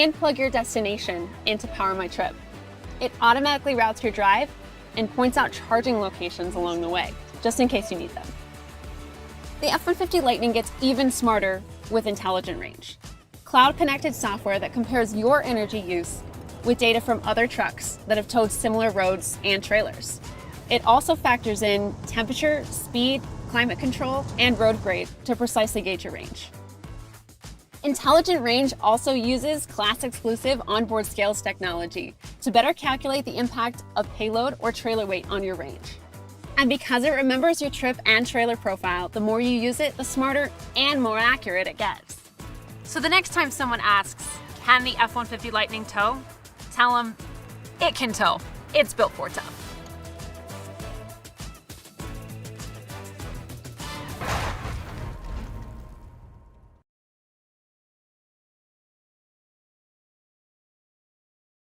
and plug your destination in to power my trip. It automatically routes your drive and points out charging locations along the way, just in case you need them. The F-150 Lightning gets even smarter with intelligent range. Cloud-connected software that compares your energy use with data from other trucks that have towed similar roads and trailers. It also factors in temperature, speed, climate control, and road grade to precisely gauge your range. Intelligent Range also uses class-exclusive onboard scales technology to better calculate the impact of payload or trailer weight on your range. And because it remembers your trip and trailer profile, the more you use it, the smarter and more accurate it gets. So the next time someone asks, can the F-150 Lightning tow? Tell them, it can tow. It's built for tough.